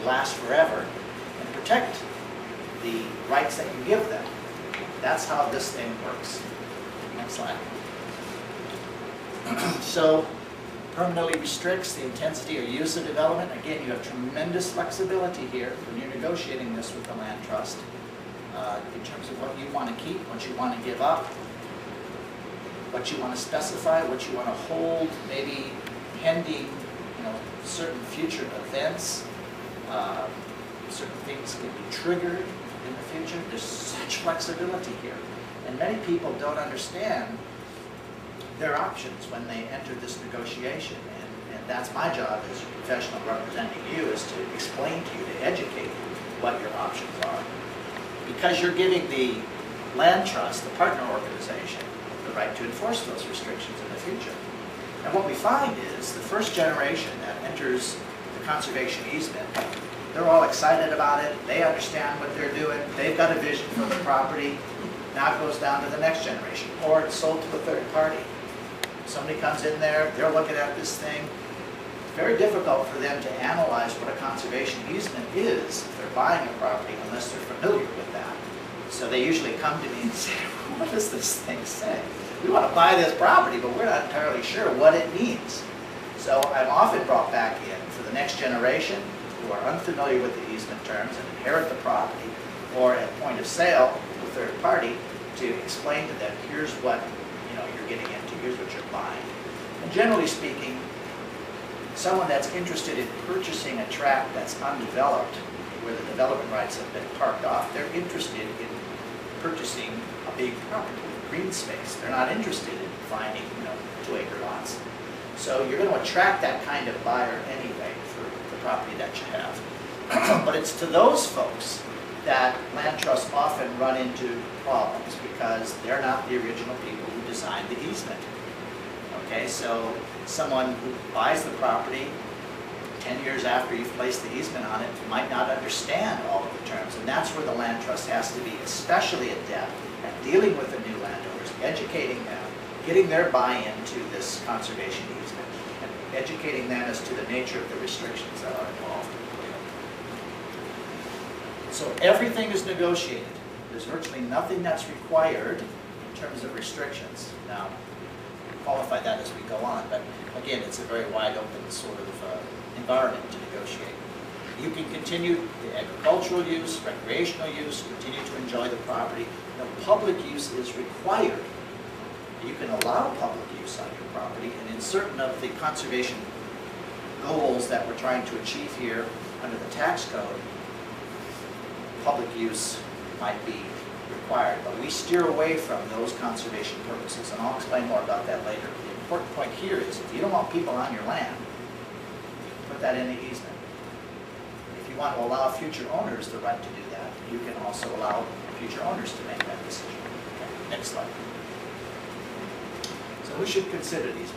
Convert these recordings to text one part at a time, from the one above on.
last forever and protect the rights that you give them. That's how this thing works. Next slide. So, permanently restricts the intensity or use of development. Again, you have tremendous flexibility here when you're negotiating this with the land trust in terms of what you want to keep, what you want to give up, what you want to specify, what you want to hold, maybe pending, certain future events. Certain things can be triggered in the future. There's such flexibility here. And many people don't understand their options when they enter this negotiation. And that's my job as a professional representing you, is to explain to you, to educate you what your options are. Because you're giving the land trust, the partner organization, the right to enforce those restrictions in the future. And what we find is the first generation that enters the conservation easement, they're all excited about it, they understand what they're doing, they've got a vision for the property. Now it goes down to the next generation, or it's sold to a third party. Somebody comes in there, they're looking at this thing. It's very difficult for them to analyze what a conservation easement is if they're buying a property unless they're familiar with that. So they usually come to me and say, what does this thing say? We want to buy this property, but we're not entirely sure what it means. So I'm often brought back in for the next generation who are unfamiliar with the easement terms and inherit the property, or at point of sale to a third party, to explain to them, here's what you're getting into, here's what you're buying. And generally speaking, someone that's interested in purchasing a tract that's undeveloped, where the development rights have been parked off, they're interested in purchasing a big property, green space. They're not interested in finding 2-acre lots. So you're going to attract that kind of buyer anyway for the property that you have. But it's to those folks that land trusts often run into problems because they're not the original people who designed the easement. Okay, so someone who buys the property 10 years after you've placed the easement on it might not understand all of the terms, and that's where the land trust has to be especially adept at dealing with the new landowners, educating them, getting their buy-in to this conservation easement, and educating them as to the nature of the restrictions that are involved. So everything is negotiated. There's virtually nothing that's required in terms of restrictions. Now, we'll qualify that as we go on, but again, it's a very wide open sort of environment to negotiate. You can continue the agricultural use, recreational use, continue to enjoy the property. Public use is required. You can allow public use on your property, and in certain of the conservation goals that we're trying to achieve here under the tax code, public use might be required, but we steer away from those conservation purposes, and I'll explain more about that later. The important point here is if you don't want people on your land, put that in the easement. If you want to allow future owners the right to do that, you can also allow future owners to make that decision. Okay, next slide. So who should consider these?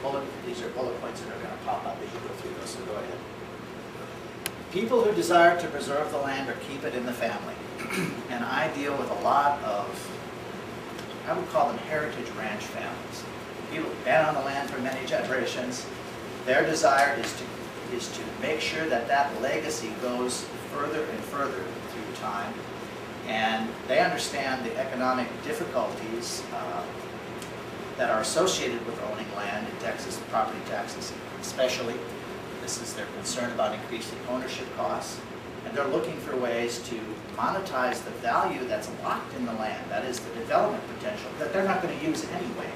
These are bullet points that are going to pop up as you go through those, so go ahead. People who desire to preserve the land or keep it in the family. And I deal with a lot of, I would call them heritage ranch families. People who've been on the land for many generations. Their desire is to make sure that that legacy goes further and further through time. And they understand the economic difficulties that are associated with owning land in Texas, property taxes especially. This is their concern about increasing ownership costs. And they're looking for ways to monetize the value that's locked in the land, that is the development potential, that they're not going to use anyway.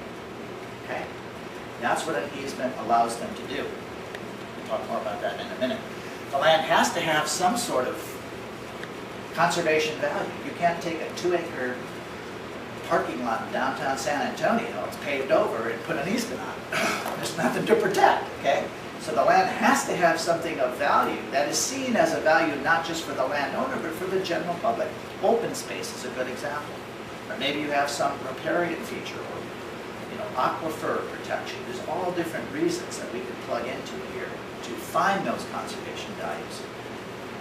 Okay? That's what an easement allows them to do. We'll talk more about that in a minute. The land has to have some sort of conservation value. You can't take a 2-acre parking lot in downtown San Antonio, it's paved over, and put an easement on it. There's nothing to protect, okay? So the land has to have something of value that is seen as a value not just for the landowner, but for the general public. Open space is a good example. Or maybe you have some riparian feature, or aquifer protection. There's all different reasons that we can plug into here to find those conservation values.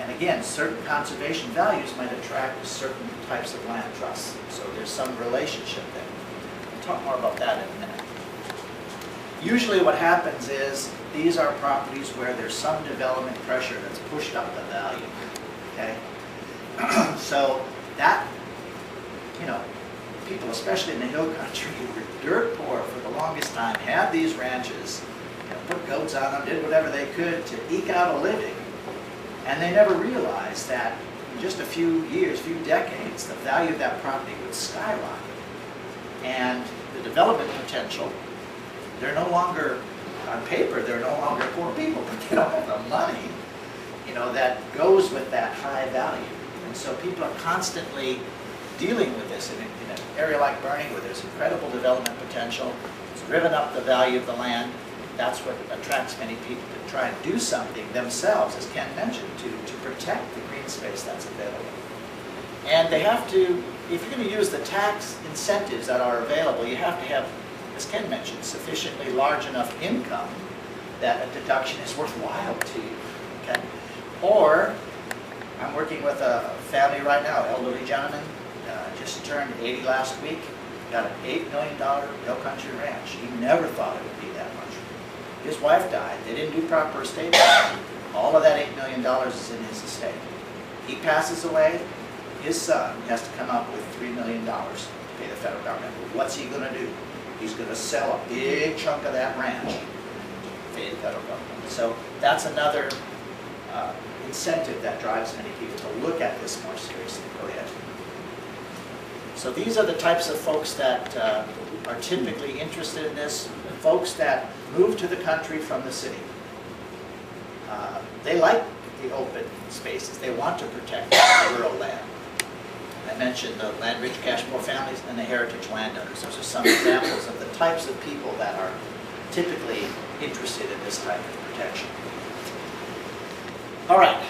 And again, certain conservation values might attract certain types of land trusts. So there's some relationship there. We'll talk more about that in a minute. Usually what happens is these are properties where there's some development pressure that's pushed up the value, okay? So that, you know, people, especially in the hill country, who were dirt poor for the longest time, had these ranches, you know, put goats on them, did whatever they could to eke out a living, and they never realized that in just a few years, few decades, the value of that property would skyrocket. And the development potential, they're no longer, on paper, they're no longer poor people, but they don't have the money, you know, that goes with that high value. And so people are constantly dealing with this in an area like Bernie, where there's incredible development potential. It's driven up the value of the land. That's what attracts many people to try and do something themselves, as Ken mentioned, to protect the green space that's available. And they have to, if you're going to use the tax incentives that are available, you have to have, as Ken mentioned, sufficiently large enough income that a deduction is worthwhile to you. Okay? Or, I'm working with a family right now, elderly gentleman, just turned 80 last week, got an $8 million hill country ranch. He never thought it would be that much. His wife died. They didn't do proper estate planning. All of that $8 million is in his estate. He passes away, his son has to come up with $3 million to pay the federal government. What's he going to do? He's going to sell a big chunk of that ranch to pay the federal government. So that's another incentive that drives many people to look at this more seriously. Go ahead. So these are the types of folks that are typically interested in this, folks that move to the country from the city. They like the open spaces. They want to protect the rural land. I mentioned the land-rich cash-poor families and the heritage landowners. Those are some examples of the types of people that are typically interested in this type of protection. All right,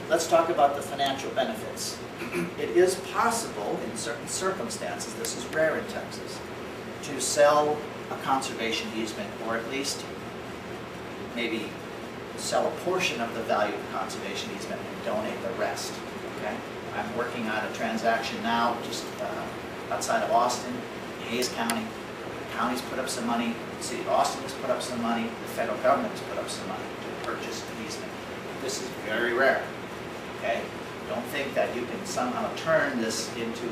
let's talk about the financial benefits. It is possible in certain circumstances, this is rare in Texas, to sell a conservation easement, or at least maybe sell a portion of the value of the conservation easement and donate the rest. Okay? I'm working on a transaction now just outside of Austin, in Hayes County. The county's put up some money, the city of Austin has put up some money, the federal government has put up some money to purchase an easement. This is very rare. Okay? Don't think that you can somehow turn this into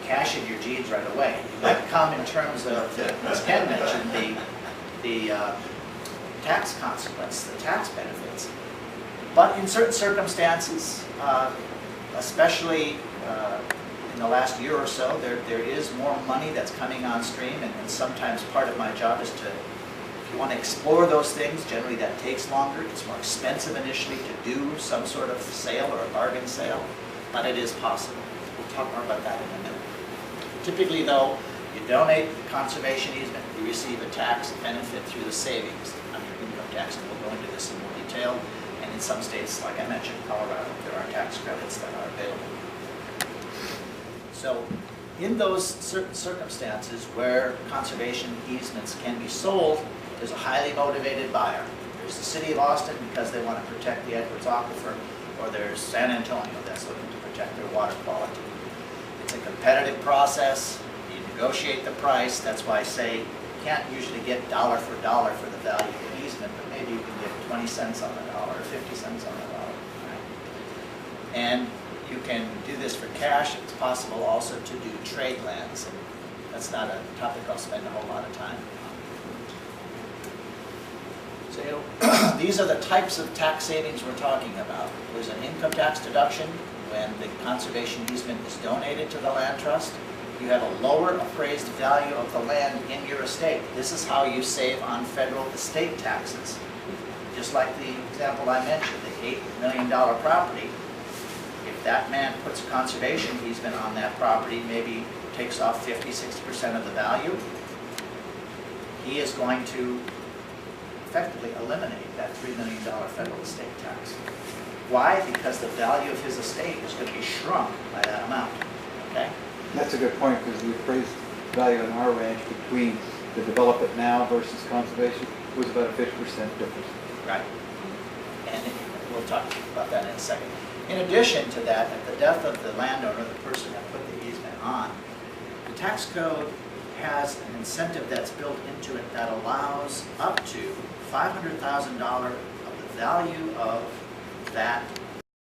cash in your jeans right away. It might come in terms of, as Ken mentioned, the tax consequence, the tax benefits. But in certain circumstances, especially in the last year or so, there is more money that's coming on stream, and sometimes part of my job is to, if you want to explore those things, generally that takes longer. It's more expensive initially to do some sort of sale or a bargain sale, but it is possible. We'll talk more about that in a minute. Typically though, you donate the conservation easement, you receive a tax benefit through the savings on your income tax, and we'll go into this in more detail. And in some states, like I mentioned, Colorado, there are tax credits that are available. So in those certain circumstances where conservation easements can be sold, there's a highly motivated buyer. There's the city of Austin because they want to protect the Edwards Aquifer, or there's San Antonio that's looking to protect their water quality. It's a competitive process. You negotiate the price. That's why I say you can't usually get dollar for the value of an easement, but maybe you can get 20 cents on the dollar or 50 cents on the dollar. Right? And you can do this for cash. It's possible also to do trade lands. And that's not a topic I'll spend a whole lot of time on. So these are the types of tax savings we're talking about. There's an income tax deduction when the conservation easement is donated to the land trust. You have a lower appraised value of the land in your estate. This is how you save on federal estate taxes. Just like the example I mentioned, the $8 million property, if that man puts a conservation easement on that property, maybe takes off 50–60% of the value, he is going to effectively eliminate that $3 million federal estate tax. Why? Because the value of his estate is going to be shrunk by that amount. Okay? That's a good point, because the appraised value on our ranch between the develop it now versus conservation was about a 50% difference. Right. And we'll talk about that in a second. In addition to that, at the death of the landowner, the person that put the easement on, the tax code has an incentive that's built into it that allows up to $500,000 of the value of that